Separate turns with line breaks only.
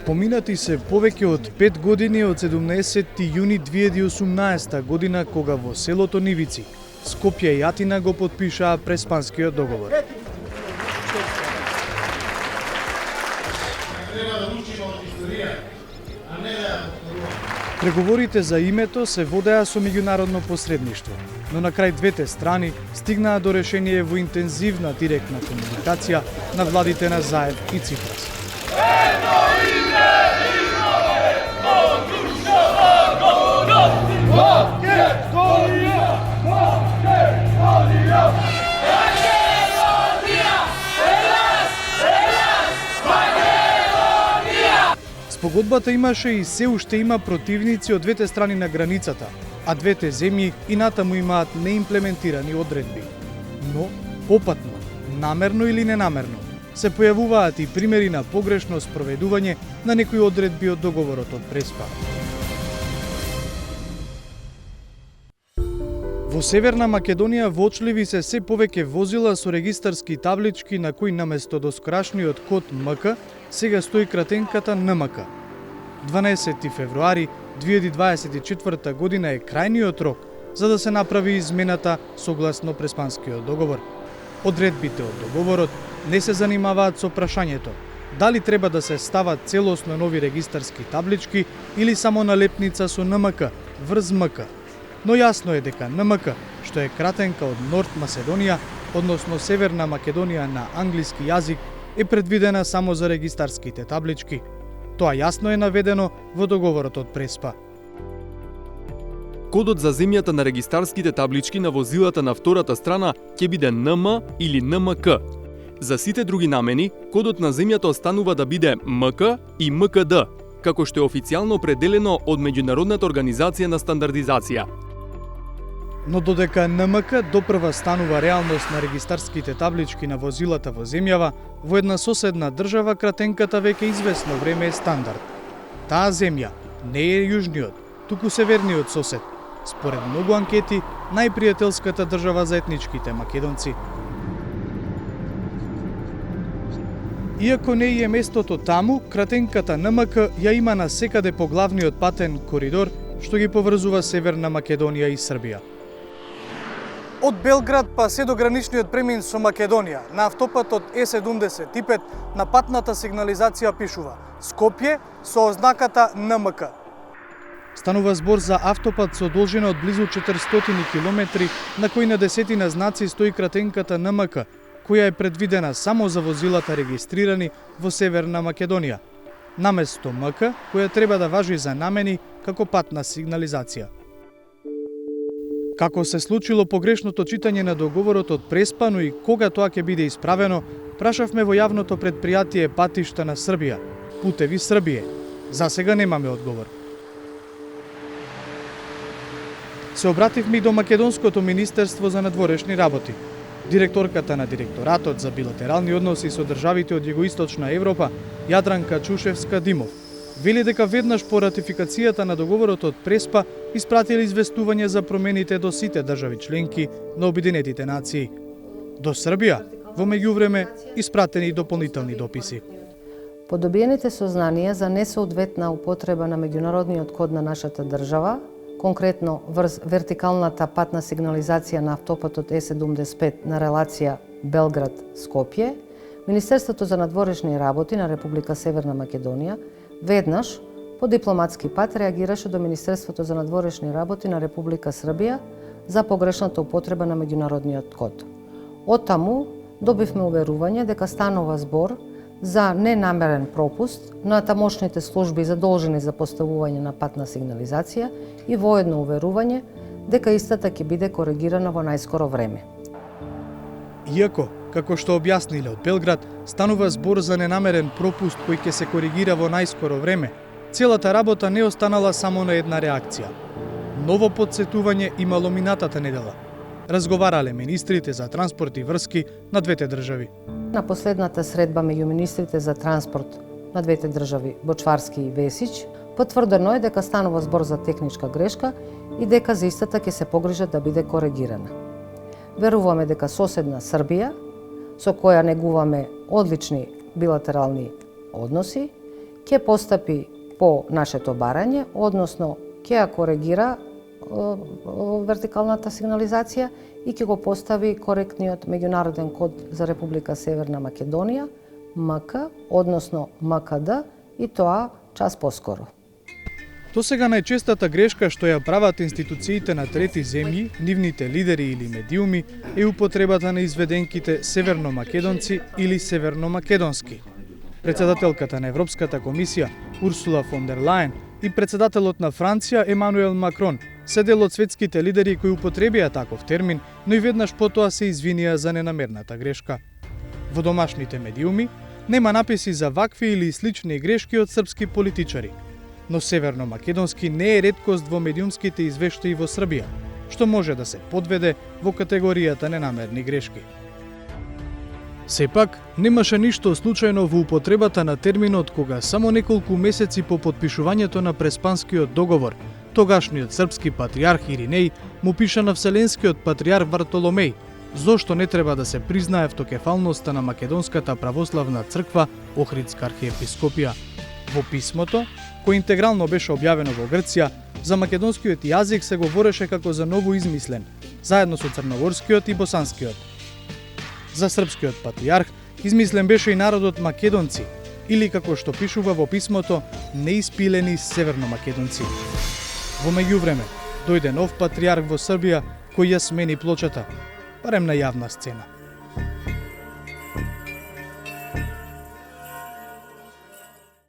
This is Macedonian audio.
Поминати се повеќе од 5 години од 17 јуни 2018 година, кога во селото Нивици, Скопје и Атина го потпишаа Преспанскиот договор. Преговорите за името се водеа со меѓународно посредништво, но на крај двете страни стигнаа до решение во интензивна директна комуникација на владите на Заев и Ципрас. Спогодбата имаше и се уште има противници од двете страни на границата, а двете земји и натаму имаат неимплементирани одредби. Но, попатно, намерно или ненамерно, се појавуваат и примери на погрешно спроведување на некои одредби од договорот од Преспа. Во Северна Македонија воочливи се повеќе возила со регистарски таблички на кои наместо доскорашниот код МК сега стои кратенката НМК. 12 февруари 2024 година е крајниот рок за да се направи измената согласно Преспанскиот договор. Одредбите од договорот не се занимаваат со прашањето дали треба да се стават целосно нови регистарски таблички или само налепница со НМК врз МК. Но јасно е дека НМК, што е кратенка од Норт Маседонија, односно Северна Македонија на англиски јазик, е предвидена само за регистарските таблички. Тоа јасно е наведено во договорот од Преспа.
Кодот за земјата на регистарските таблички на возилата на втората страна ќе биде НМ или НМК. За сите други намени, кодот на земјата останува да биде МК и МКД, како што е официјално определено од Меѓународната организација на стандардизација.
Но додека НМК допрва станува реалност на регистарските таблички на возилата во земјава, во една соседна држава кратенката веќе известно време е стандард. Таа земја не е јужниот, туку северниот сосед. Според многу анкети, најпријателската држава за етничките македонци. Иако не е местото таму, кратенката НМК ја има насекаде по главниот патен коридор што ги поврзува Северна Македонија и Србија. Од Белград па се до граничниот премин со Македонија, на автопатот Е75 на патната сигнализација пишува Скопје со ознаката НМК. Станува збор за автопат со должина од близу 400 километри, на кој на десетина знаци стои кратенката НМК, која е предвидена само за возилата регистрирани во Северна Македонија, наместо МК, која треба да важи за намени како патна сигнализација. Како се случило погрешното читање на договорот од Преспа, но и кога тоа ќе биде исправено, прашавме во јавното предпријатие Патишта на Србија, Путеви Србије. За сега немаме одговор. Се обративме и до Македонското министерство за надворешни работи. Директорката на Директоратот за билатерални односи со државите од Југоисточна Европа, Јадранка Чушевска-Димов, вели дека веднаш по ратификацијата на договорот од Преспа испратили известување за промените до сите држави членки на Обединетите нации. До Србија, во меѓувреме, испратени дополнителни дописи.
По добиените сознанија за несоодветна употреба на меѓународниот код на нашата држава, конкретно врз вертикалната патна сигнализација на автопатот Е75 на релација Белград-Скопје, Министерството за надворешни работи на Република Северна Македонија веднаш по дипломатски пат реагираше до Министерството за надворешни работи на Република Србија за погрешната употреба на меѓународниот код. Оттаму добивме уверување дека станува збор за ненамерен пропуст на тамошните служби задолжени за поставување на патна сигнализација и воедно уверување дека истата ќе биде коригирана во најскоро време.
Иако, како што објасниле од Белград, станува збор за ненамерен пропуст кој ќе се коригира во најскоро време, целата работа не останала само на една реакција. Ново подсетување имало минатата недела. Разговарале министрите за транспорт и врски на двете држави.
На последната средба меѓу министрите за транспорт на двете држави, Бочварски и Весич, потврдено е дека станува збор за техничка грешка и дека за истата ќе се погрижат да биде коригирана. Веруваме дека соседна Србија, со која негуваме одлични билатерални односи, ќе постапи по нашето барање, односно ќе ја коригира вертикалната сигнализација и ќе го постави коректниот меѓународен код за Република Северна Македонија, МК, односно МКД, и тоа час поскоро.
Досега најчестата грешка што ја прават институциите на трети земји, нивните лидери или медиуми, е употребата на изведенките северномакедонци или северномакедонски. Председателката на Европската комисија Урсула фон дер Лајен и председателот на Франција Емануел Макрон се дел од светските лидери кои употребија таков термин, но и веднаш потоа се извинија за ненамерната грешка. Во домашните медиуми нема написи за вакви или слични грешки од српски политичари, но северномакедонски не е реткост во медиумските извештаи во Србија, што може да се подведе во категоријата ненамерни грешки. Сепак, немаше ништо случајно во употребата на терминот кога само неколку месеци по подпишувањето на Преспанскиот договор, тогашниот српски патријарх Иринеј му пиша на вселенскиот патријарх Вартоломеј зошто не треба да се признае автокефалноста на Македонската православна црква Охридска архиепископија. Во писмото, кој интегрално беше објавено во Грција, за македонскиот јазик се говореше како за ново измислен, заедно со црногорскиот и босанскиот. За српскиот патријарх измислен беше и народот македонци, или како што пишува во писмото, неиспилени северномакедонци. Во меѓувреме, дојде нов патријарх во Србија кој ја смени плочата, барем на јавна сцена.